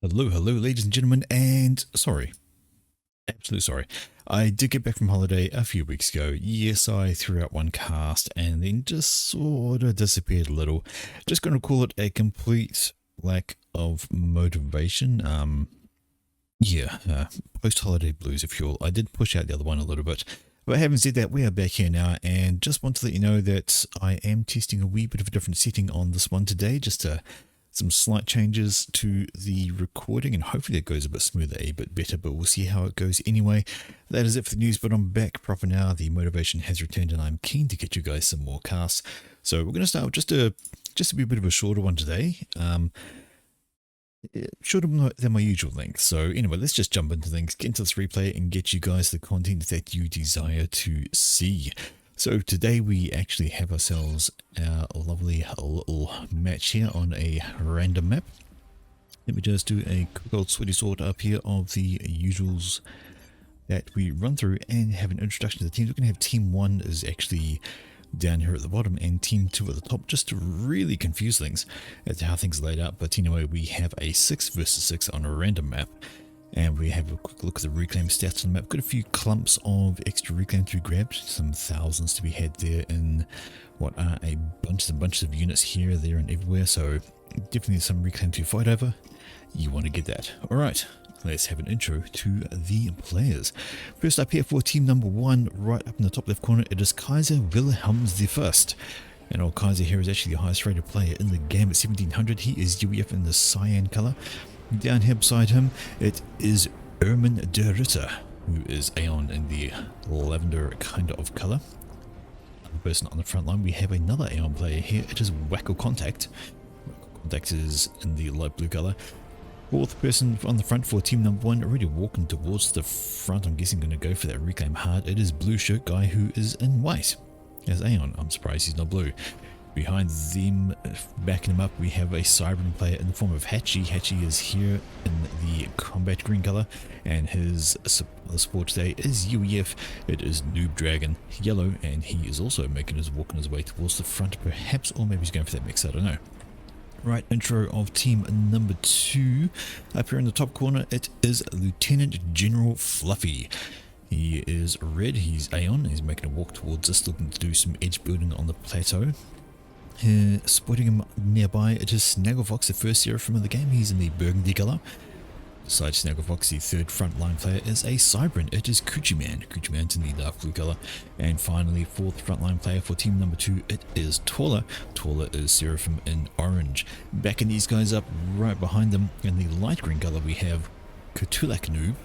Hello, ladies and gentlemen, and sorry, absolutely sorry. I did get back from holiday a few weeks ago. Yes, I threw out one cast and then just sort of disappeared a little. Just going to call it a complete lack of motivation. Post-holiday blues, if you will. I did push out the other one a little bit. But having said that, we are back here now, and just want to let you know that I am testing a wee bit of a different setting on this one today, just some slight changes to the recording, and hopefully it goes a bit smoother, a bit better, but we'll see how it goes anyway. That is it for the news, but I'm back proper now. The motivation has returned, and I'm keen to get you guys some more casts. So we're going to start with just to be a bit of a shorter one today. Shorter than my usual length. So anyway, let's just jump into things, get into this replay, and get you guys the content that you desire to see. So today we actually have ourselves our lovely little match here on a random map. Let me just do a quick old sweaty sort up here of the usuals that we run through and have an introduction to the teams. We're going to have team 1 is actually down here at the bottom and team 2 at the top, just to really confuse things as to how things are laid out. But anyway, we have a 6 versus 6 on a random map. And we have a quick look at the reclaim stats on the map. Got a few clumps of extra reclaim to be grabbed. Some thousands to be had there in what are a bunches and bunches of units here, there and everywhere. So definitely some reclaim to fight over. You want to get that. Alright, let's have an intro to the players. First up here for team number 1, right up in the top left corner, it is Kaiser Wilhelms I. And old Kaiser here is actually the highest rated player in the game at 1700. He is UEF in the cyan colour. Down here beside him, it is Ermin de Ritter, who is Aeon in the lavender kind of colour. Another person on the front line, we have another Aeon player here. It is Wacko Contact. Wacko Contact is in the light blue colour. Fourth person on the front for team number 1, already walking towards the front. I'm guessing going to go for that reclaim hard. It is Blue Shirt Guy, who is in white as Aeon. I'm surprised he's not blue. Behind them, backing him up, we have a Cybran player in the form of Hatchy. Hatchy is here in the combat green colour, and his support today is UEF. It is Noob Dragon yellow, and he is also walking his way towards the front, perhaps, or maybe he's going for that mix, I don't know. Right, intro of team number 2. Up here in the top corner, it is Lieutenant General Fluffy. He is red, he's Aeon, he's making a walk towards us, looking to do some edge building on the plateau. Spotting him nearby, it is Snagglefox, the first Seraphim of the game. He's in the burgundy colour. Besides Snagglefox, the third frontline player is a Cybran. It is Coochie-Man. Coochie-Man's in the dark blue colour. And finally, fourth frontline player for team number 2, it is Taller. Taller is Seraphim in orange. Backing these guys up right behind them in the light green colour, we have Cthulak Noob.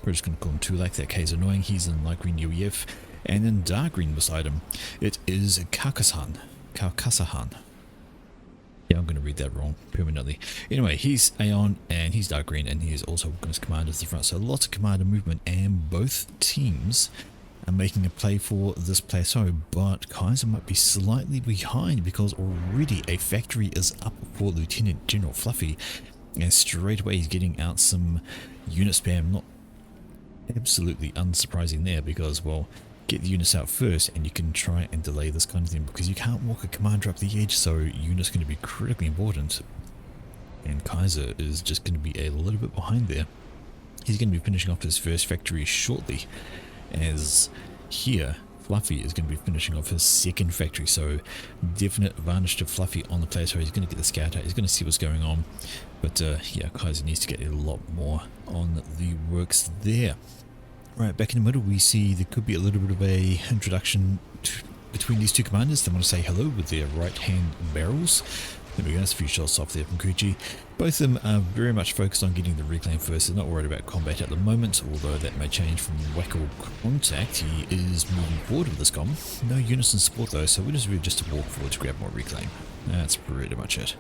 We're just going to call him Tulak. That K is annoying. He's in light green UEF. And in dark green beside him, it is Carcassan. Yeah, I'm going to read that wrong permanently. Anyway, he's Aeon and he's dark green, and he is also walking his commanders to the front. So lots of commander movement, and both teams are making a play for this plateau. But Kaiser might be slightly behind because already a factory is up for Lieutenant General Fluffy, and straight away he's getting out some unit spam. Not absolutely unsurprising there because, well, get the units out first and you can try and delay this kind of thing, because you can't walk a commander up the edge, so units going to be critically important. And Kaiser is just going to be a little bit behind there. He's going to be finishing off his first factory shortly, as here Fluffy is going to be finishing off his second factory. So definite advantage to Fluffy on the plateau. He's going to get the scout out, he's going to see what's going on. But yeah, Kaiser needs to get a lot more on the works there. Right, back in the middle, we see there could be a little bit of a introduction between these two commanders. They want to say hello with their right-hand barrels. There we go, that's a few shots off there from Kuchi. Both of them are very much focused on getting the reclaim first. They're not worried about combat at the moment, although that may change from Wacko Contact. He is moving forward with this com. No units in support though, so we're just really just to walk forward to grab more reclaim. That's pretty much it.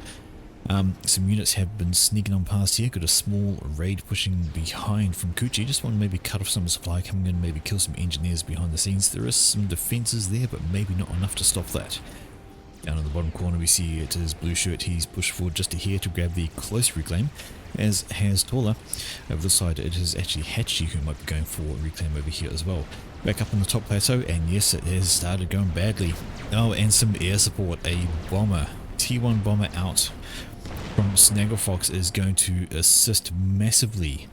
Some units have been sneaking on past here. Got a small raid pushing behind from Kuchi. Just want to maybe cut off some supply coming in, maybe kill some engineers behind the scenes. There is some defenses there, but maybe not enough to stop that. Down in the bottom corner we see it is Blue Shirt. He's pushed forward just to here to grab the close reclaim, as has Taller. Over this side it is actually Hatchy who might be going for reclaim over here as well. Back up on the top plateau, and yes, it has started going badly. Oh, and some air support. A bomber, T1 bomber out. from Snagglefox is going to assist massively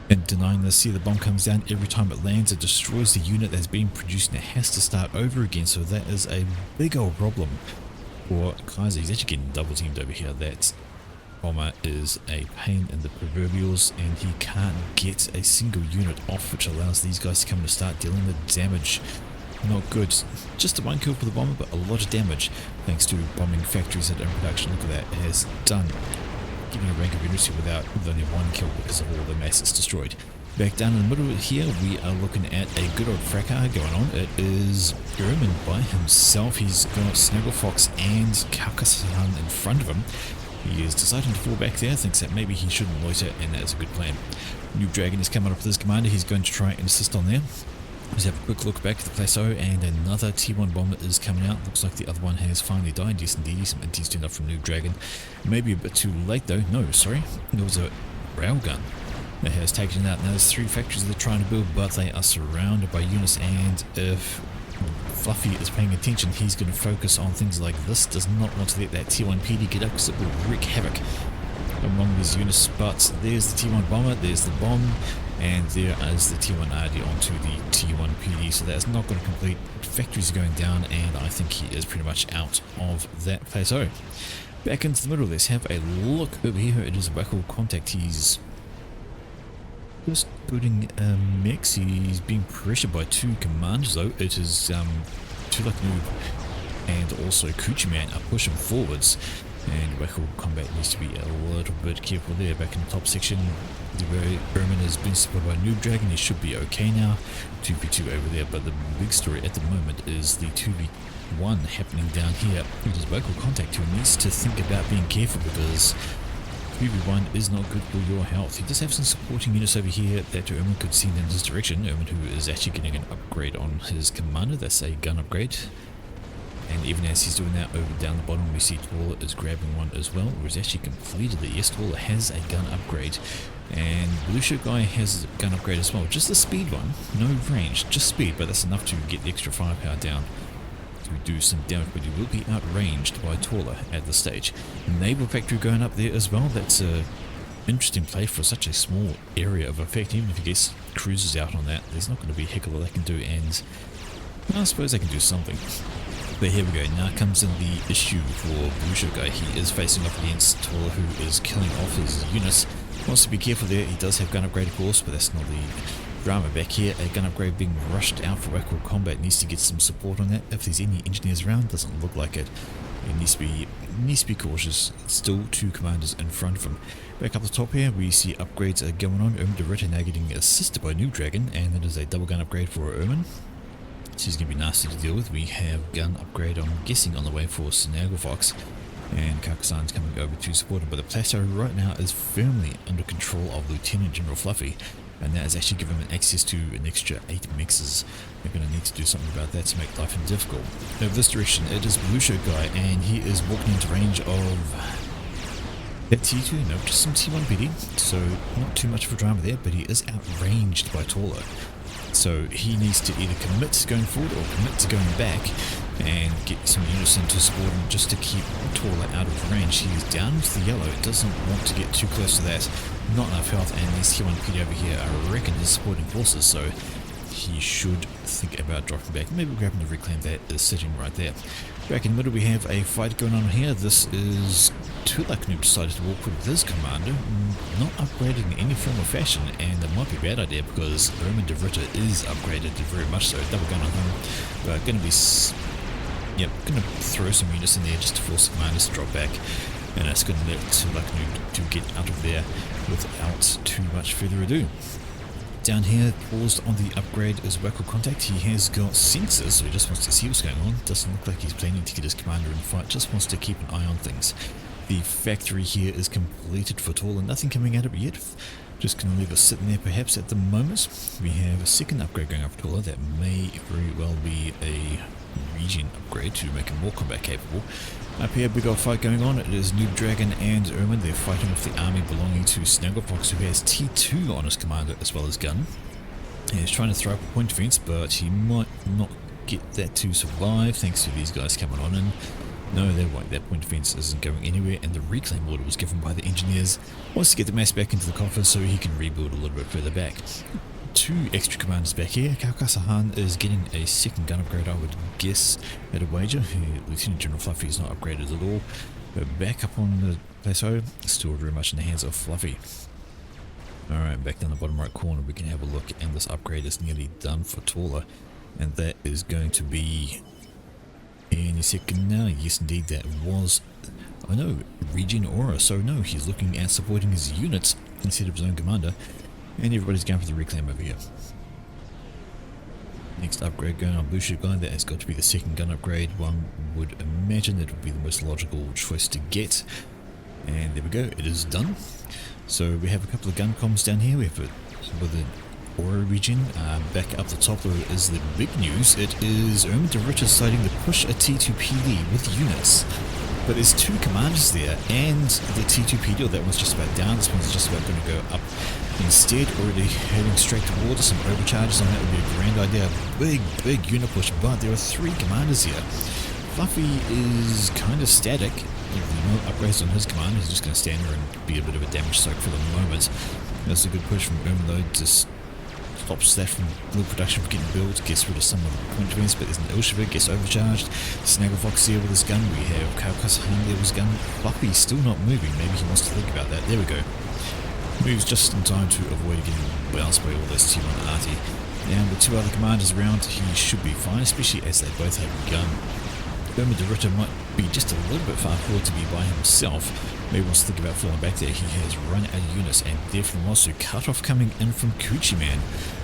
in denying this. See, the bomb comes down every time it lands, it destroys the unit that's being produced and it has to start over again, so that is a big old problem for Kaiser. He's actually getting double teamed over here. That bomber is a pain in the proverbials and he can't get a single unit off, which allows these guys to come and start dealing the damage. Not good. Just a one kill for the bomber, but a lot of damage thanks to bombing factories that are in production. Look at that, it has done getting a rank of unity with only one kill because of all the mass it's destroyed. Back down in the middle here, we are looking at a good old fracas going on. It is Ermin by himself. He's got Snagglefox and Carcassan in front of him. He is deciding to fall back there, thinks that maybe he shouldn't loiter, and that is a good plan. New Dragon is coming up with his commander. He's going to try and assist on there. Let's have a quick look back at the plateau, and another T1 bomber is coming out. Looks like the other one has finally died. Yes indeed, some inties turned up from New Dragon. Maybe a bit too late though. No, sorry. It was a railgun that has taken it out. Now there's 3 factories they're trying to build, but they are surrounded by units, and if Fluffy is paying attention, he's going to focus on things like this. Does not want to let that T1 PD get up because it will wreak havoc among these units. But there's the T1 bomber, there's the bomb, and there is the T1 RD onto the T1 PD, so that's not going to complete. Factories are going down, and I think he is pretty much out of that plateau. Back into the middle, let's have a look over here. It is Wacko Contact. He's just building a mix. He's being pressured by 2 commanders though. It is Tulak Noob and also Kuchiman are pushing forwards, and Wacko Combat needs to be a little bit careful there. Back in the top section, the Ermin has been supported by Noob Dragon. He should be okay now. 2v2 over there, but the big story at the moment is the 2v1 happening down here. It is Wacko Contact who needs to think about being careful, because 2v1 is not good for your health. He does have some supporting units over here that Ermin could send in his direction. Ermin, who is actually getting an upgrade on his commander. That's a gun upgrade. And even as he's doing that, over down the bottom we see Twala is grabbing one as well, or is actually completed it. Yes, Twala has a gun upgrade, and Blue Shirt Guy has a gun upgrade as well. Just the speed one, no range, just speed, but that's enough to get the extra firepower down to do some damage, but he will be outranged by Twala at this stage. Naval Factory going up there as well. That's a interesting play for such a small area of effect. Even if he gets cruisers out on that, there's not going to be a heck of a lot they can do, and I suppose they can do something. But here we go, now comes in the issue for Blue Shirt Guy. He is facing off against Twala, who is killing off his units. Wants to be careful there. He does have gun upgrade of course, but that's not the drama. Back here, a gun upgrade being rushed out for Wacko Combat. Needs to get some support on that. If there's any engineers around, doesn't look like it. He needs to be cautious. Still 2 commanders in front of him. Back up the top here, we see upgrades are going on. Ermin now getting assisted by New Dragon, and it is a double gun upgrade for Ermin. She's going to be nasty to deal with. We have gun upgrade, I'm guessing, on the way for Snagglefox, and Carcassan's coming over to support him. But the plateau right now is firmly under control of Lieutenant General Fluffy, and that has actually given him access to an extra 8 mixes. They're going to need to do something about that to make life difficult. Over this direction, it is Blue Shirt Guy, and he is walking into range of that T2, no, just some T1 PD, so not too much of a drama there, but he is outranged by Twala. So he needs to either commit to going forward or commit to going back and get some units in to support him just to keep Twala out of range. He is down with the yellow, doesn't want to get too close to that. Not enough health, and these T1 PD over here I reckon his supporting forces, so he should think about dropping back. Maybe grabbing the reclaim that is sitting right there. Back in the middle we have a fight going on here. This is Tulak Noob decided to walk with his commander, not upgraded in any form or fashion, and it might be a bad idea because Ermin de Ritter is upgraded very much so. Double gun on him, but going to throw some units in there just to force the commanders to drop back, and that's going to let Tulak Noob to get out of there without too much further ado. Down here, paused on the upgrade is Wacko Contact. He has got sensors, so he just wants to see what's going on. Doesn't look like he's planning to get his commander in fight, just wants to keep an eye on things. The factory here is completed for Twala, nothing coming out of it yet. Just going to leave us sitting there perhaps at the moment. We have a second upgrade going up for Twala that may very well be a region upgrade to make him more combat capable. Up here, big old fight going on. It is Noob Dragon and Ermin. They're fighting with the army belonging to Snagglefox, who has T2 on his commander as well as gun. He's trying to throw up a point defense, but he might not get that to survive thanks to these guys coming on in. No, they're right. That point defense isn't going anywhere, and the reclaim order was given by the engineers. Wants to get the mass back into the coffin so he can rebuild a little bit further back. 2 extra commanders back here. Kalkasahan is getting a second gun upgrade, I would guess, at a wager. Lieutenant General Fluffy is not upgraded at all. But back up on the plateau, still very much in the hands of Fluffy. Alright, back down the bottom right corner we can have a look, and this upgrade is nearly done for Taller. And that is going to be any second now. Yes indeed, that was, oh no, Regen Aura. So no, he's looking at supporting his units instead of his own commander. And everybody's going for the reclaim over here. Next upgrade going on Blue Ship Guy, that has got to be the second gun upgrade. One would imagine that would be the most logical choice to get. And there we go, it is done. So we have a couple of gun comms down here. We have with an Aura Regen. Back up the top though is the big news. It is Ermita deciding to push a T2PD with units. But there's 2 commanders there, and the T2PD, that one's just about down, this one's just about going to go up instead, already heading straight towards us. Some overcharges on that would be a grand idea. Big unit push, but there are 3 commanders here. Fluffy is kind of static. No upgrades on his commander, he's just going to stand there and be a bit of a damage soak for the moment. That's a good push from Erm though, just stops that from little production from getting built, gets rid of some of the point defense, but there's an Ilshevik, gets overcharged. Snagglefox here with his gun, we have Kalkasahan there with his gun. Fluffy's still not moving, maybe he wants to think about that. There we go. Moves just in time to avoid getting bounced by all this T1 arty. And with 2 other commanders around, he should be fine, especially as they both have a gun. Irma Ritter might be just a little bit far forward to be by himself. Maybe wants to think about falling back there. He has run out of units, and definitely wants to cut off coming in from Coochie Man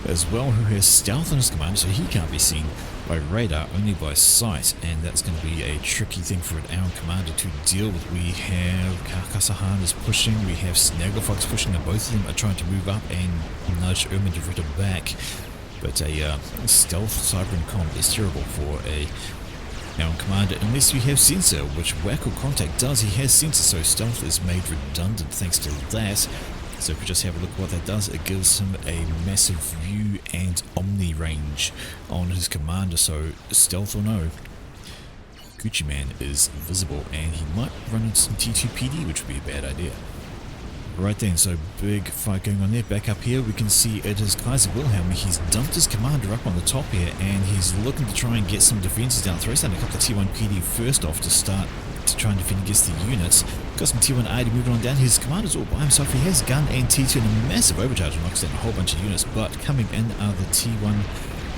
as well, who has stealth in his commander, so he can't be seen by radar, only by sight, and that's going to be a tricky thing for our commander to deal with. We have Kalkasahan is pushing, we have Snagglefox pushing, and both of them are trying to move up and nudge Irma Ritter back. But a stealth Cybern comp is terrible for a now commander, unless you have sensor, which Wacko Contact does. He has sensor, so stealth is made redundant thanks to that. So if we just have a look at what that does, it gives him a massive view and omni range on his commander, so stealth or no, Gucci Man is visible, and he might run into some T2PD, which would be a bad idea. Right then, so big fight going on there. Back up here we can see it is Kaiser Wilhelm. He's dumped his commander up on the top here, and he's looking to try and get some defenses down. Throws down a couple of T1 PD first off to start to try and defend against the units. Got some T1 AD moving on down. His commander's all by himself. He has gun and T2 and a massive overcharge, knocks down a whole bunch of units, but coming in are the T1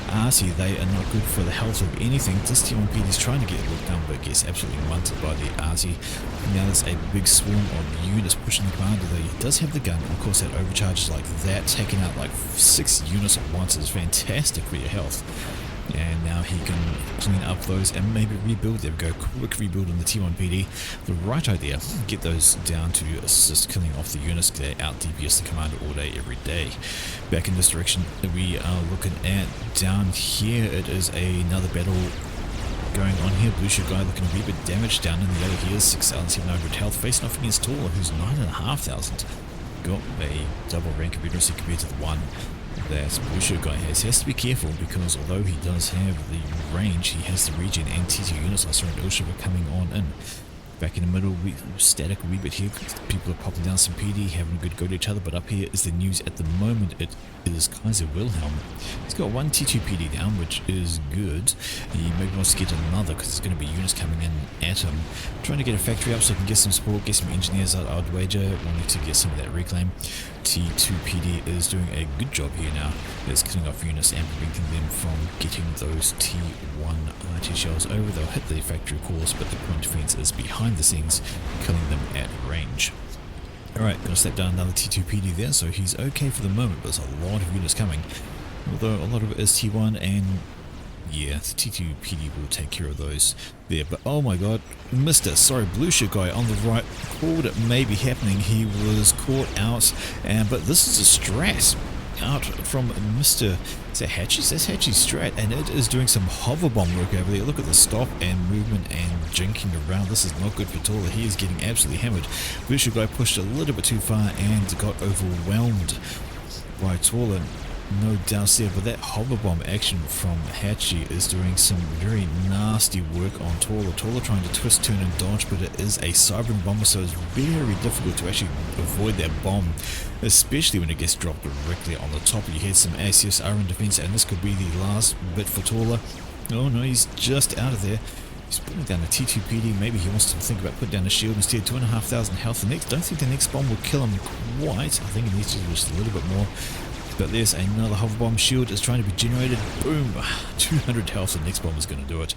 RC. They are not good for the health of anything. This T1 PD is trying to get it looked down, but gets absolutely munted by the RC. Now there's a big swarm of units pushing the commander. He does have the gun, and of course that overcharges like that, taking out like 6 units at once is fantastic for your health. And now he can clean up those and maybe rebuild. There we go, quick rebuild on the T1 PD. The right idea, get those down to assist killing off the units. They out DPS the commander all day, every day. Back in this direction, we are looking at down here. It is another battle going on here. Blue Ship Guy looking a wee bit damaged down in the other. He is 6,700 health, facing off against Taller, who's 9,500. Got a double rank of accuracy compared to the one that Blue Ship Guy has. He has to be careful, because although he does have the range, he has the regen and T2 units. I saw an Ilsheva coming on in. Back in the middle, we static a wee bit here. People are popping down some PD, having a good go to each other, but up here is the news at the moment. It is Kaiser Wilhelm. He's got 1 T2 PD down, which is good. He maybe wants to get another, because there's going to be units coming in at him. Trying to get a factory up so he can get some support, get some engineers out, I'd wager, wanting to get some of that reclaim. T2 PD is doing a good job here now. It's killing off units and preventing them from getting those T1 RT shells over. They'll hit the factory cores, but the point defense is behind the scenes, killing them at range. Alright, gonna step down another T2 PD there, so he's okay for the moment, but there's a lot of units coming. Although a lot of it is T1, and yeah, the T2 PD will take care of those there. But oh my god, missed it. Sorry, Blue Ship Guy on the right called it may be happening. He was caught out, but this is a strat out from Mr. Is that Hatchie's? That's Hatchie's strat, and it is doing some hover bomb work over there. Look at the stop and movement and jinking around. This is not good for Taller. He is getting absolutely hammered. Blue Ship Guy pushed a little bit too far and got overwhelmed by Taller. No doubts there, but that hover bomb action from Hachi is doing some very nasty work on Taller. Taller trying to twist, turn and dodge, but it is a Cybern bomber, so it's very difficult to actually avoid that bomb, especially when it gets dropped directly on the top. You had some ACSR in defense, and this could be the last bit for Taller. Oh no, he's just out of there. He's putting down a T2 PD. Maybe he wants to think about putting down a shield instead. 2,500 health. The next, don't think the next bomb will kill him quite. I think he needs to do just a little bit more. But there's another hover bomb. Shield is trying to be generated. Boom! 200 health. The next bomb is going to do it.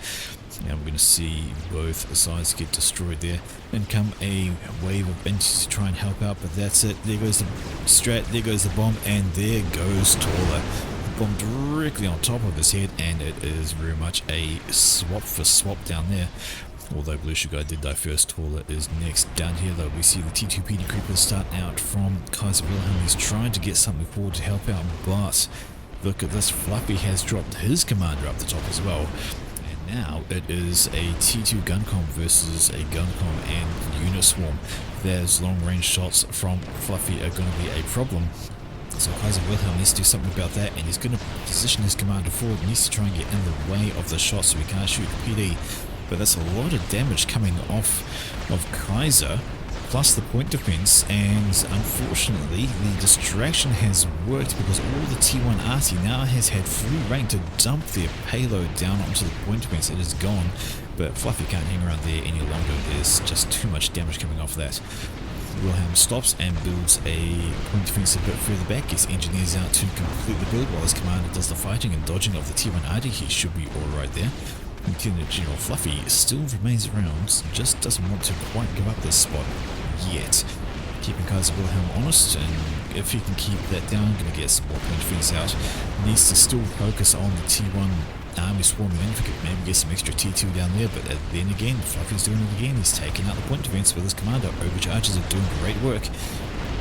And we're going to see both sides get destroyed there. Then come a wave of entities to try and help out. But that's it. There goes the strat. There goes the bomb. And there goes Taller. Bomb directly on top of his head. And it is very much a swap for swap down there. Although Blue Sugar did die first, Taller is next. Down here though, we see the T2 PD Creepers start out from Kaiser Wilhelm. He's trying to get something forward to help out, but look at this, Fluffy has dropped his commander up the top as well. And now it is a T2 Guncom versus a Guncom and Uniswarm. There's long range shots from Fluffy are going to be a problem. So Kaiser Wilhelm needs to do something about that, and he's going to position his commander forward. He needs to try and get in the way of the shot so he can't shoot the PD. But that's a lot of damage coming off of Kaiser, plus the point defense, and unfortunately the distraction has worked because all the T1 Arty now has had free reign to dump their payload down onto the point defense. It is gone, but Fluffy can't hang around there any longer. There's just too much damage coming off that. Wilhelm stops and builds a point defense a bit further back, gets engineers out to complete the build while his commander does the fighting and dodging of the T1 Arty. He should be alright there. Lieutenant General Fluffy still remains around, just doesn't want to quite give up this spot yet. Keeping Kaiser Wilhelm honest, and if he can keep that down, going to get some more point defense out. Needs to still focus on the T1 army swarming in, maybe get some extra T2 down there, but then again, Fluffy's doing it again. He's taking out the point defense with his commander. Overcharges are doing great work.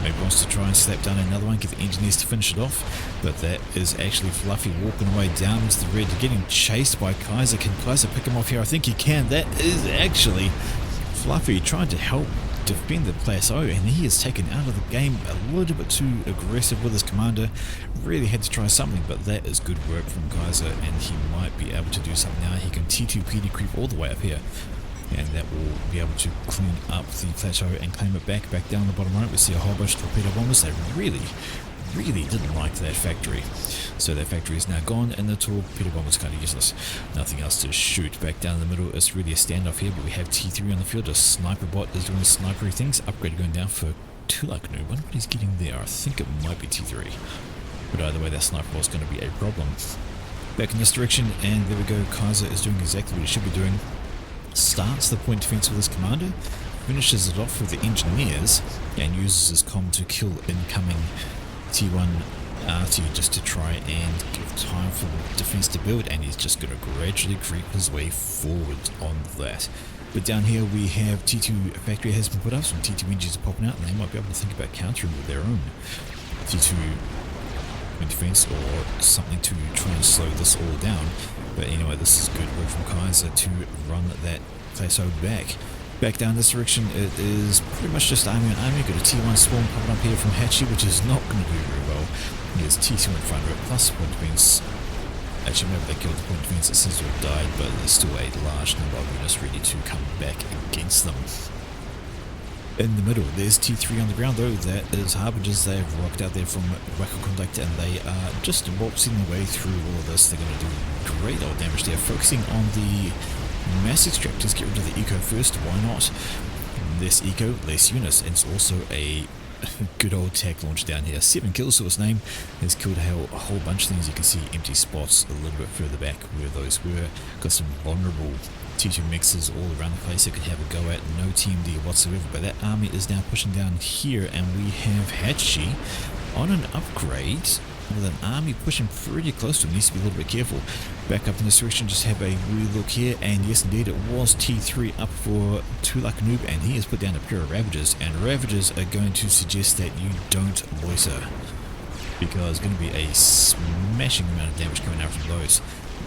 Maybe wants to try and slap down another one, get the engineers to finish it off, but that is actually Fluffy walking away down into the red, getting chased by Kaiser. Can Kaiser pick him off here? I think he can. That is actually Fluffy trying to help defend the plateau, and he is taken out of the game a little bit too aggressive with his commander. Really had to try something, but that is good work from Kaiser, and he might be able to do something now. He can T2 PD creep all the way up here, and that will be able to clean up the plateau and claim it back down the bottom right. We see a whole bunch of torpedo bombers. They really didn't like that factory. So that factory is now gone, and the torpedo bomber's kind of useless. Nothing else to shoot. Back down the middle, it's really a standoff here, but we have T3 on the field. A sniper bot is doing snipery things. Upgrade going down for Tulak Noob. I wonder what he's getting there. I think it might be T3. But either way, that sniper bot's going to be a problem. Back in this direction, and there we go. Kaiser is doing exactly what he should be doing. Starts the point defense with his commander, finishes it off with the engineers, and uses his comm to kill incoming T1 Arty just to try and give time for the defense to build, and he's just going to gradually creep his way forward on that. But down here we have T2 factory has been put up, some T2 engines are popping out, and they might be able to think about countering with their own T2 defense or something to try and slow this all down. But anyway, this is good work from Kaiser to run that plateau back. Back down this direction, it is pretty much just army on army. Got a T1 swarm popping up here from Hachi, which is not going to do very well. There's T2 in front of it, plus point defense. Actually, maybe they killed the point defense, it seems to have died, but there's still a large number of units ready to come back against them. In the middle, there's T3 on the ground though. That is Harbingers. They have rocked out there from Waco Conduct, and they are just waltzing their way through all of this. They're going to do great old damage there, focusing on the mass extractors. Get rid of the eco first, why not? Less eco, less units, and it's also a good old tech launch down here. 7 kills to his name. Has killed a whole bunch of things. You can see empty spots a little bit further back where those were. Got some vulnerable T2 mixes all around the place. It could have a go at, no TMD whatsoever, but that army is now pushing down here, and we have Hachi on an upgrade with an army pushing pretty close to him. Needs to be a little bit careful. Back up in this direction, just have a wee look here, and yes indeed it was T3 up for Tulak Noob, and he has put down a pair of Ravagers, and Ravagers are going to suggest that you don't loiter, because it's going to be a smashing amount of damage coming out from those.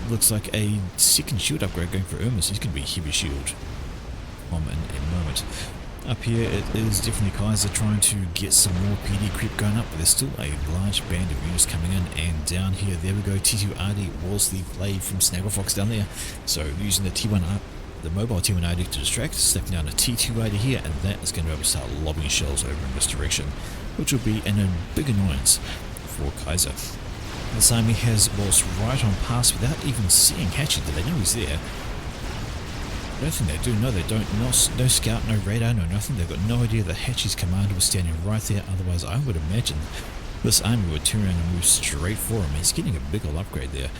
Looks like a second shield upgrade going for Irmus. He's going to be heavy shield in a moment. Up here it is definitely Kaiser trying to get some more PD creep going up, but there's still a large band of units coming in, and down here, there we go, T2RD was the play from Snagglefox down there. So using the the mobile T1RD to distract, stepping down a T2RD here, and that is going to be able to start lobbing shells over in this direction, which will be a big annoyance for Kaiser. The army has waltzed right on past without even seeing Hatchet. Do they know he's there? I don't think they do. No, they don't. No scout, no radar, no nothing. They've got no idea that Hatchie's commander was standing right there. Otherwise, I would imagine this army would turn around and move straight for him. He's getting a big old upgrade there.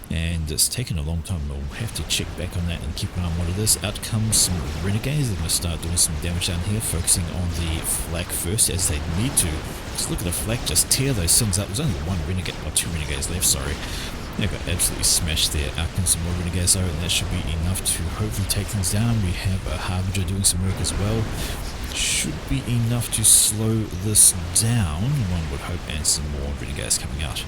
And it's taken a long time. We'll have to check back on that and keep an eye on what it is. Out comes some renegades. They're going to start doing some damage down here, focusing on the flak first, as they need to. Just look at the flak, just tear those things up. There's only one renegade, or two renegades left, sorry. They got absolutely smashed there. Out comes some more renegades though, and that should be enough to hopefully take things down. We have a Harbinger doing some work as well. Should be enough to slow this down, one would hope, and some more renegades coming out.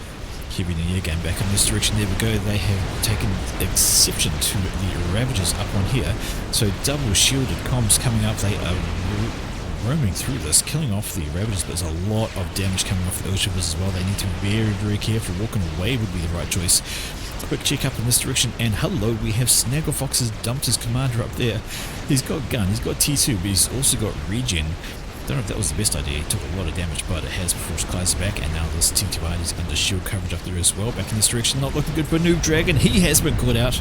Keeping the air game back in this direction, there we go. They have taken exception to the Ravagers up on here. So double shielded comms coming up. They are roaming through this, killing off the Ravagers, but there's a lot of damage coming off the Earthshippers as well. They need to be very, very careful. Walking away would be the right choice. Quick check up in this direction, and hello, we have Snagglefox has dumped his commander up there. He's got gun, he's got T2, but he's also got regen. Don't know if that was the best idea. He took a lot of damage, but it has forced Kaiser back, and now this T2R is under shield coverage up there as well. Back in this direction, not looking good for Noob Dragon. He has been caught out.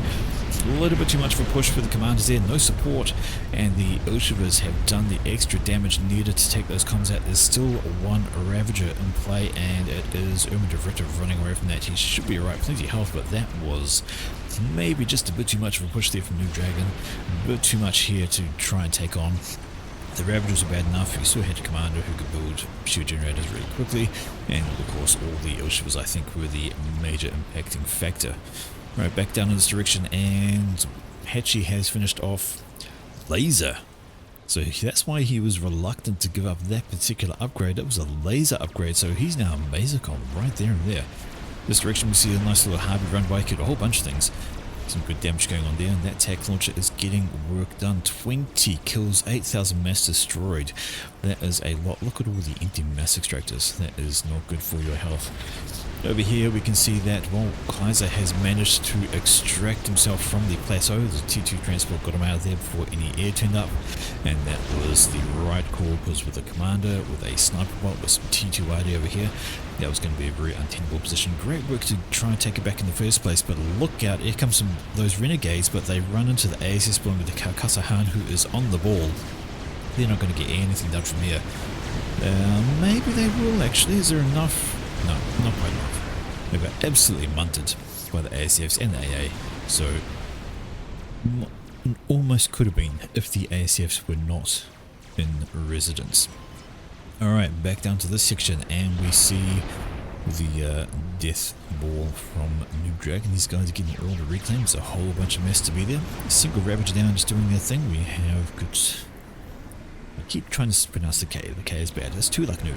A little bit too much of a push for the commanders there, no support, and the Earthshippers have done the extra damage needed to take those comms out. There's still one Ravager in play, and it is Ermadavrita running away from that. He should be alright, plenty of health, but that was maybe just a bit too much of a push there from Noob Dragon. A bit too much here to try and take on. The Ravagers were bad enough. You still had a commander who could build shield generators really quickly, and of course all the Earthshippers I think were the major impacting factor. Right, back down in this direction, and Hatchie has finished off Laser. So that's why he was reluctant to give up that particular upgrade. It was a laser upgrade, so he's now a Masercom right there and there. This direction we see a nice little Harvey run by, a whole bunch of things. Some good damage going on there, and that tac launcher is getting work done. 20 kills, 8,000 mass destroyed. That is a lot. Look at all the empty mass extractors. That is not good for your health. Over here we can see that, well, Kaiser has managed to extract himself from the plateau. The T2 transport got him out of there before any air turned up, and that was the right call, because with a commander, with a sniper bot, with some T2RD over here, that was going to be a very untenable position. Great work to try and take it back in the first place, but look out, here comes those renegades, but they run into the ASS belonging with the Karkassahan, who is on the ball. They're not going to get anything done from here. Maybe they will actually. Is there enough? No, not quite enough. They got absolutely munted by the ASFs and the AA, so almost could have been if the ASFs were not in residence. Alright, back down to this section, and we see the death ball from Noob Dragon. These guys are getting all the reclaims, a whole bunch of mess to be there. A single Ravager down just doing their thing. We have good... I keep trying to pronounce the K. The K is bad. It's too like Noob.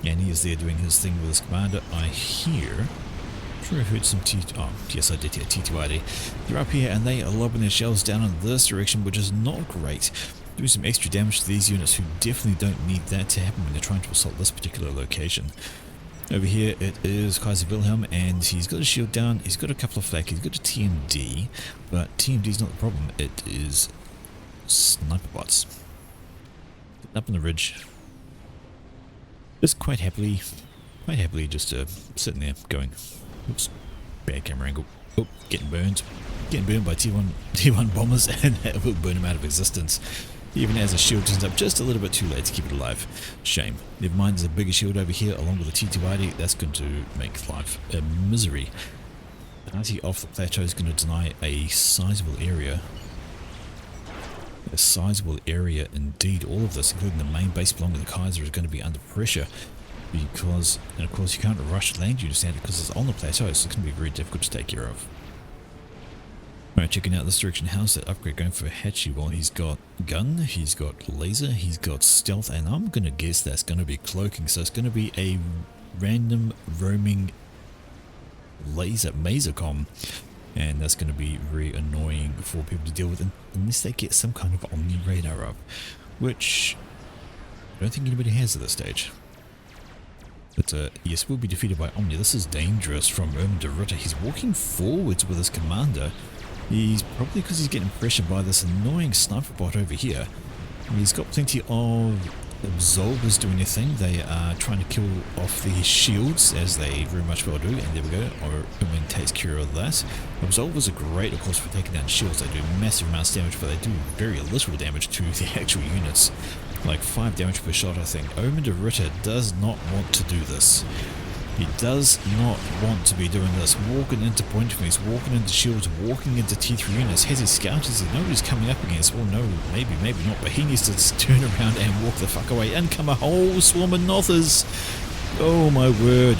Yeah, and he is there doing his thing with his commander. I hear... I'm sure I heard some oh, yes I did hear T2RD. They're up here and they are lobbing their shells down in this direction, which is not great. Doing some extra damage to these units who definitely don't need that to happen when they're trying to assault this particular location. Over here it is Kaiser Wilhelm, and he's got a shield down, he's got a couple of flak, he's got a TMD, but TMD is not the problem, it is sniper bots. Up on the ridge. Just quite happily just sitting there going, oops, bad camera angle. Oh, getting burned by T1 bombers, and that will burn him out of existence. Even as a shield turns up just a little bit too late to keep it alive. Shame. Never mind, there's a bigger shield over here along with the T2RD. That's going to make life a misery. The party off the plateau is going to deny a sizable area. A sizable area indeed. All of this, including the main base belonging to the Kaiser, is going to be under pressure. Because, and of course you can't rush land units down because it's on the plateau, so it's going to be very difficult to take care of. Alright, checking out this direction. How's that upgrade going for Hatchie? Well, he's got gun, he's got laser, he's got stealth, and I'm going to guess that's going to be cloaking. So it's going to be a random roaming laser Masercom, and that's going to be very annoying for people to deal with unless they get some kind of omni radar up, which I don't think anybody has at this stage. But yes, we'll be defeated by Omni. This is dangerous from Ermin de Ritter. He's walking forwards with his commander. He's probably because he's getting pressured by this annoying sniper bot over here. He's got plenty of absolvers doing their thing. They are trying to kill off the shields, as they very much well do. And there we go. Ermin takes care of that. Absolvers are great, of course, for taking down shields. They do massive amounts of damage, but they do very little damage to the actual units. Like 5 damage per shot, I think. Ermin de Ritter does not want to do this. He does not want to be doing this. Walking into point points, walking into shields, walking into T3 units. Has his scouters that nobody's coming up against? Well, no, maybe not. But he needs to turn around and walk the fuck away. In come a whole swarm of Nothers. Oh my word.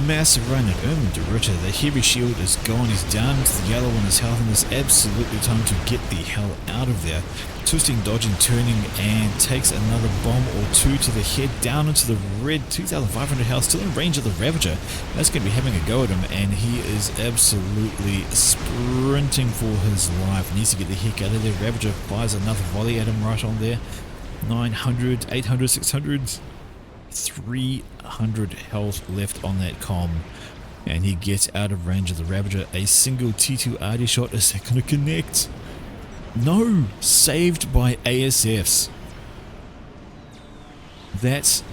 Massive run at Ermin de Ritter. The heavy shield is gone. He's down to the yellow on his health, and it's absolutely time to get the hell out of there. Twisting, dodging, turning, and takes another bomb or two to the head, down into the red. 2,500 health, still in range of the Ravager. That's going to be having a go at him, and he is absolutely sprinting for his life. Needs to get the heck out of there. Ravager fires another volley at him right on there. 900, 800, 600. 300 health left on that comm, and he gets out of range of the Ravager. A single T2 RD shot, is that going to connect? No! Saved by ASFs. That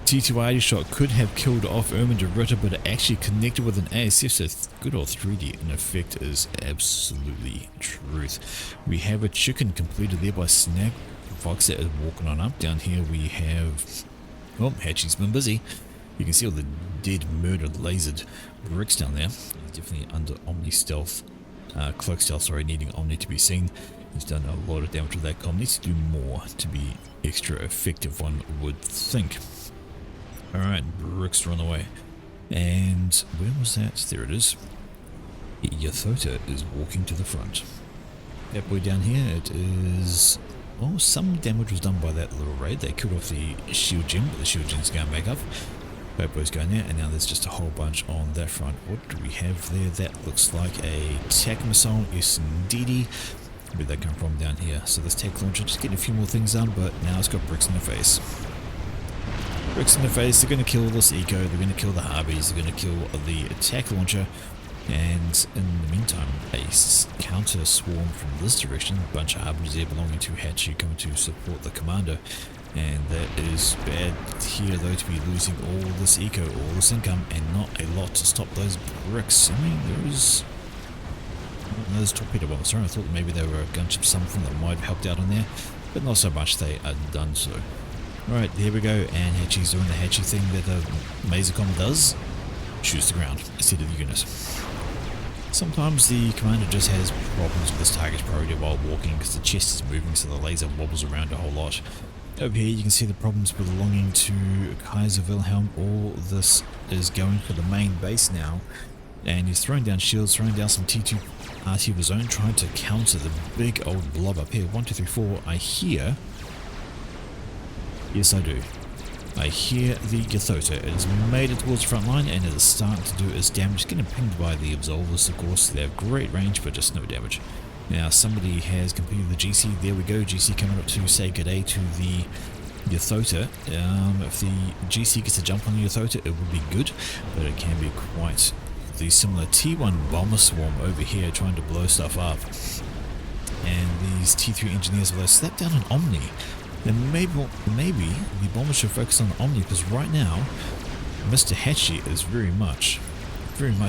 T2 RD shot could have killed off Ermin de Ritter, but it actually connected with an ASF, so good old 3D in effect is absolutely truth. We have a chicken completed there by Snag Fox that is walking on up. Down here we have... well, Hatchie's been busy. You can see all the dead, murdered, lasered bricks down there. He's definitely under Omni stealth, cloak stealth, sorry, needing Omni to be seen. He's done a lot of damage with that comm. Needs to do more to be extra effective, one would think. Alright, bricks are on the way. And where was that? There it is. Yathota is walking to the front. That boy down here, it is... oh, some damage was done by that little raid. They killed off the shield gem, but the shield gem's going back up. That boy's going there, and now there's just a whole bunch on that front. What do we have there? That looks like a tac missile, indeedy. Where'd that come from down here? So this tac launcher, just getting a few more things done, but now it's got bricks in the face. Bricks in the face, they're going to kill this eco, they're going to kill the harbies, they're going to kill the attack launcher. And in the meantime, a counter swarm from this direction, a bunch of harbies there belonging to Hatchie coming to support the commander. And that is bad here though, to be losing all this eco, all this income, and not a lot to stop those bricks. I mean, there's torpedo bombs. Sorry, I thought maybe they were a gunship, something that might have helped out on there, but not so much. They are done so. Alright, there we go, and Hatchie's doing the Hatchie thing that a Masercom does. Shoots the ground instead of the unit. Sometimes the commander just has problems with his target's priority while walking because the chest is moving, so the laser wobbles around a whole lot. Over here you can see the problems belonging to Kaiser Wilhelm. All this is going for the main base now, and he's throwing down shields, throwing down some T2 RT of his own, trying to counter the big old blob up here. 1, 2, 3, 4. I hear... yes, I do. I hear the Yathota. It has made it towards the front line, and it is starting to do its damage. Getting pinged by the Absolvers, of course. They have great range, but just no damage. Now, somebody has completed the GC. There we go. GC coming up to say good day to the Yathota. If the GC gets a jump on the Yathota, it would be good, but it can be quite the similar T1 bomber swarm over here trying to blow stuff up. And these T3 engineers will slap down an Omni. Then maybe the bomber should focus on the Omni, because right now Mr. Hatchie is very much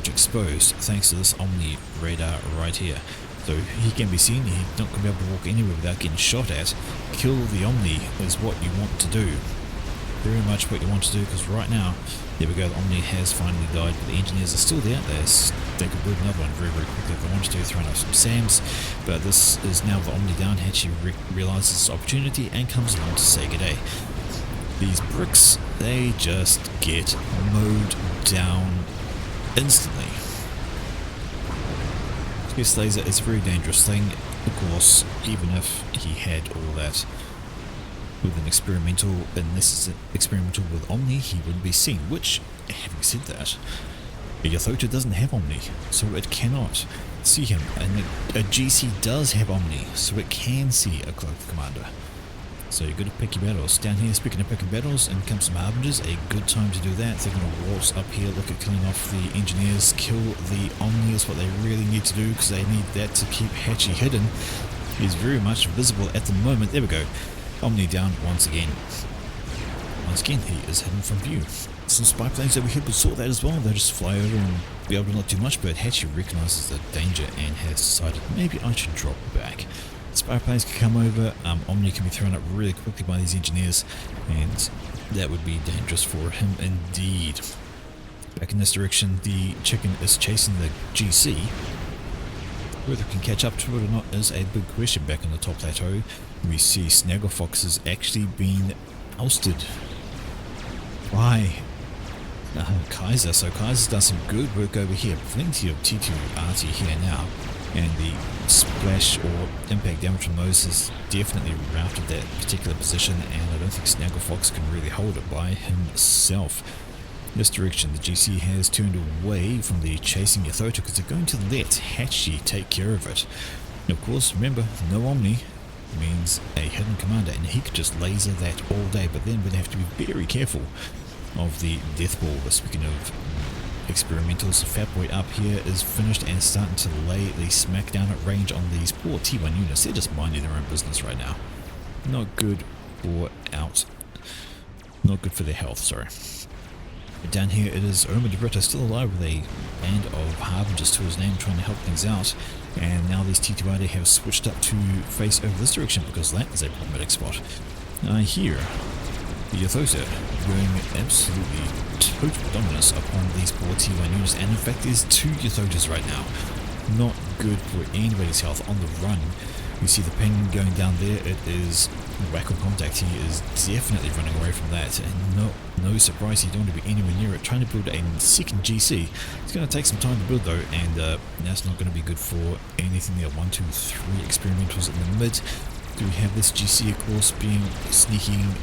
exposed thanks to this Omni radar right here. So he can be seen, he's not going to be able to walk anywhere without getting shot at. Kill the Omni is what you want to do. Very much what you want to do, because right now, there we go, the Omni has finally died, but the engineers are still there. They could build another one very, very quickly if they wanted to, throwing up some SAMs, but this is now the Omni down. Hatchie realizes this opportunity and comes along to say good day. These bricks, they just get mowed down instantly. This laser is a very dangerous thing, of course, even if he had all that with an experimental, unless it's experimental with Omni, he wouldn't be seen, which, having said that, Yathota doesn't have Omni, so it cannot see him, and a GC does have Omni, so it can see a Cloak Commander. So you've got to pick your battles. Down here, speaking of picking battles, in comes some Harbingers, a good time to do that. They're going to waltz up here, look at killing off the engineers, kill the Omni is what they really need to do, because they need that to keep Hatchy hidden. He's very much visible at the moment. There we go. Omni down once again. Once again, he is hidden from view. Some spy planes over here would sort that as well. They'll just fly over and be able to not do much, but Hatchy recognises the danger and has decided maybe I should drop back. Spy planes can come over, Omni can be thrown up really quickly by these engineers, and that would be dangerous for him indeed. Back in this direction, the chicken is chasing the GC. Whether it can catch up to it or not is a big question. Back in the top plateau, we see Snagglefox has actually been ousted. Why? Kaiser. So Kaiser's done some good work over here. Plenty of T2 RT here now. And the splash or impact damage from those has definitely routed that particular position, and I don't think Snagglefox can really hold it by himself. This direction, the GC has turned away from the chasing Ythota because they're going to let Hatchy take care of it. And of course, remember, no Omni means a hidden commander, and he could just laser that all day, but then we'd have to be very careful of the death ball. But speaking of experimentals, Fatboy up here is finished and starting to lay the smackdown at range on these poor T1 units. They're just minding their own business right now. Not good for their health, sorry. Down here it is Irma de Brito still alive with a band of Harbingers to his name trying to help things out, and now these T2RD have switched up to face over this direction because that is a problematic spot. Here, the Ythota going absolutely total dominance upon these poor T1 units, and in fact there's two Ythotas right now. Not good for anybody's health on the run. You see the ping going down there, it is whack on contact. He is definitely running away from that, and no surprise he don't want to be anywhere near it. Trying to build a second GC. It's going to take some time to build though, and that's not going to be good for anything there. 1, 2, 3 experimentals in the mid. Do we have this GC of course being sneaking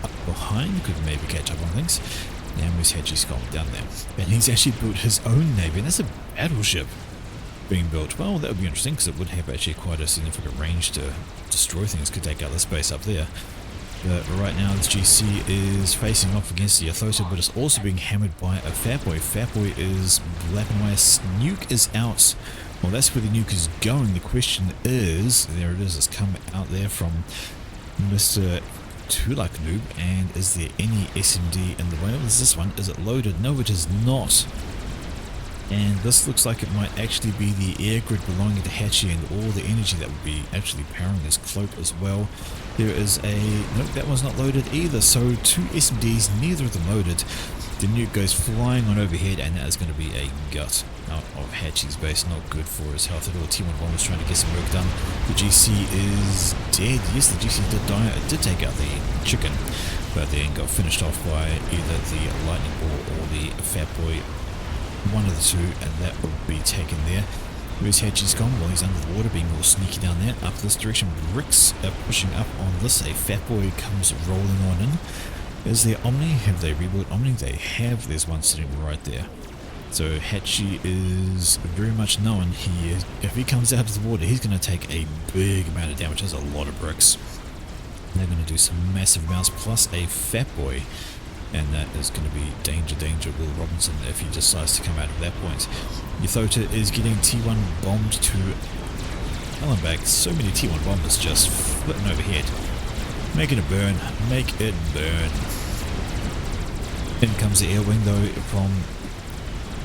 up behind? Could maybe catch up on things. And where's Hatchy's Skull down there? And he's actually built his own navy, and that's a battleship being built. Well, that would be interesting because it would have actually quite a significant range to destroy things. Could take out the space up there. But right now this GC is facing off against the Ythota, but it's also being hammered by a Fatboy. Fatboy is blapping away. Nuke is out. Well, that's where the nuke is going. The question is, there it is, it's come out there from Mr. Tulak Noob, and is there any SMD in the way? Is this one? Is it loaded? No, it is not. And this looks like it might actually be the air grid belonging to Hatchy and all the energy that would be actually powering this cloak as well. There is a... nope, that one's not loaded either. So two SMDs, neither of them loaded. The nuke goes flying on overhead, and that is going to be a gut out of Hatchy's base. Not good for his health at all. T1 Bomber's trying to get some work done. The GC is dead. Yes, the GC did die. It did take out the chicken, but then got finished off by either the lightning ball or the Fatboy. One of the two, and that would be taken there. Where's Hatchy's gone? Well, he's under the water, being all sneaky down there. Up this direction, bricks are pushing up on this. A Fatboy comes rolling on in. Is there Omni? Have they rebuilt Omni? They have. There's one sitting right there. So Hatchy is very much known. If he comes out of the water, he's going to take a big amount of damage. There's a lot of bricks. They're going to do some massive amounts, plus a Fatboy. And that is going to be danger, Will Robinson, if he decides to come out of that point. Ythota is getting T1 bombed to hell and back. So many T1 bombers just flitting overhead. Making it burn. Make it burn. In comes the air wing though from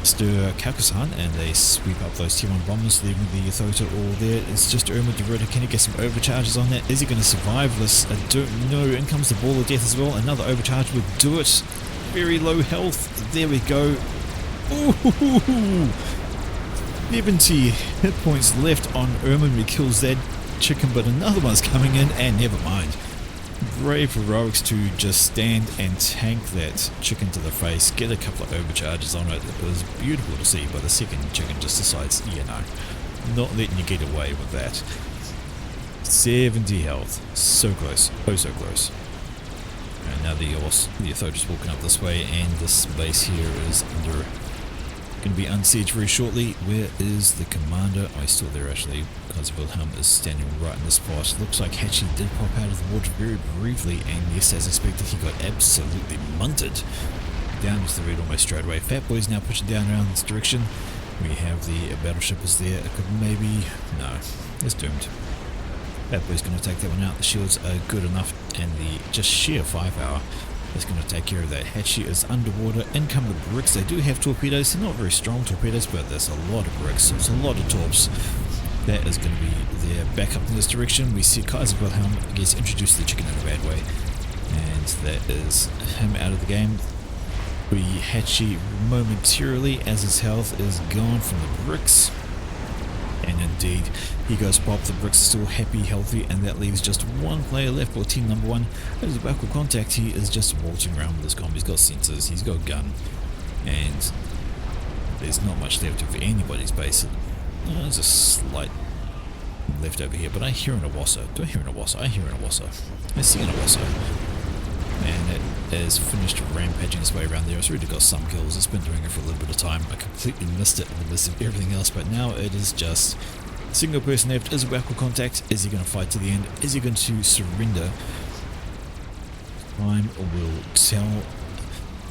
Mr. Kakusan, and they sweep up those T1 bombers, leaving the Ythota all there. It's just Irma de Brito. Can he get some overcharges on that? Is he going to survive this? I don't know. In comes the ball of death as well. Another overcharge would do it. Very low health. There we go. Ooh, 70 hit points left on Irma when he kills that chicken, but another one's coming in, and never mind. Brave heroics to just stand and tank that chicken to the face, get a couple of overcharges on it. It was beautiful to see, but the second chicken just decides, yeah, no, not letting you get away with that. 70 health, so close, oh so close. And now the Ythota's walking up this way, and this base here is under Going to be unsieged very shortly. Where is the commander? Oh, he's still there actually. Kaiser Wilhelm is standing right in the spot. Looks like Hatchy did pop out of the water very briefly, and yes, as expected, he got absolutely munted. Down to the red almost straight away. Fat Boy's now pushing down around this direction. We have the battleship is there. It could maybe... no, it's doomed. Fat Boy's going to take that one out. The shields are good enough, and the just sheer firepower is going to take care of that. Hatchy is underwater. Encumbered bricks. They do have torpedoes. They're not very strong torpedoes, but there's a lot of bricks. There's a lot of torps. That is going to be their backup in this direction. We see Kaiser Wilhelm gets introduced to the chicken in a bad way, and that is him out of the game. We Hatchy momentarily as his health is gone from the bricks. And indeed, he goes pop, the bricks are still happy, healthy, and that leaves just one player left for team number one. As a back with contact, he is just waltzing around with his comp. He's got sensors, he's got a gun, and there's not much left of anybody's base. There's a slight left over here, but I hear an Awassa. Do I hear an Awassa? I hear an Awassa. I see an Awassa. And it has finished rampaging its way around there. It's already got some kills. It's been doing it for a little bit of time. I completely missed it with this and everything else, but now it is just single person left. Is it Wackle contact? Is he going to fight to the end? Is he going to surrender? Time will tell.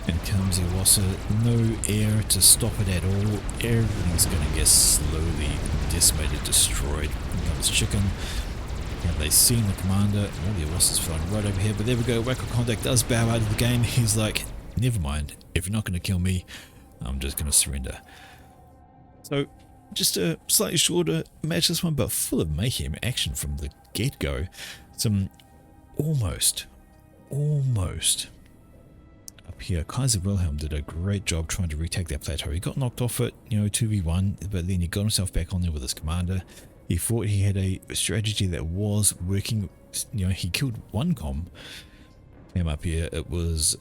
And comes Iwasa. No air to stop it at all. Everything's going to get slowly decimated, destroyed. Here comes Chicken. Have they seen the commander? Well, the Iwasa's flying right over here, but there we go. Wackle contact does bow out of the game. He's like, never mind. If you're not going to kill me, I'm just going to surrender. So, just a slightly shorter match this one, but full of mayhem action from the get-go. Some almost up here. Kaiser Wilhelm did a great job trying to retake that plateau. He got knocked off it, 2v1, but then he got himself back on there with his commander. He thought he had a strategy that was working. He killed one comm. Came up here. It was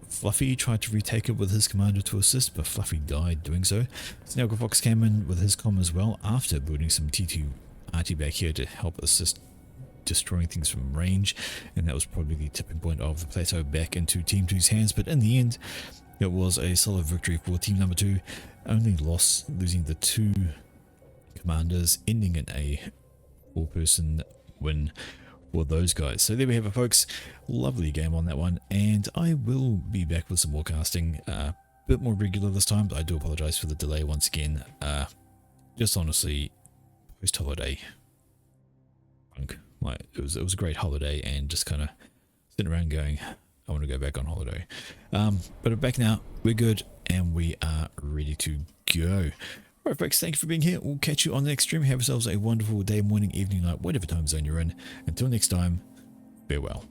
Fluffy tried to retake it with his commander to assist, but Fluffy died doing so. Snaggle Fox came in with his comm as well after building some T2 RT back here to help assist destroying things from range, and that was probably the tipping point of the plateau back into Team 2's hands. But in the end, it was a solid victory for Team number 2. Only loss, losing the 2 commanders, ending in a 4-person win for those guys. So there we have it, folks. Lovely game on that one, and I will be back with some more casting, a bit more regular this time. But I do apologize for the delay once again. Just honestly, post-holiday punk. Like, it was a great holiday, and just kind of sitting around going, I want to go back on holiday. But we're back now. We're good, and we are ready to go. Alright folks, thank you for being here. We'll catch you on the next stream. Have yourselves a wonderful day, morning, evening, night, whatever time zone you're in. Until next time, farewell.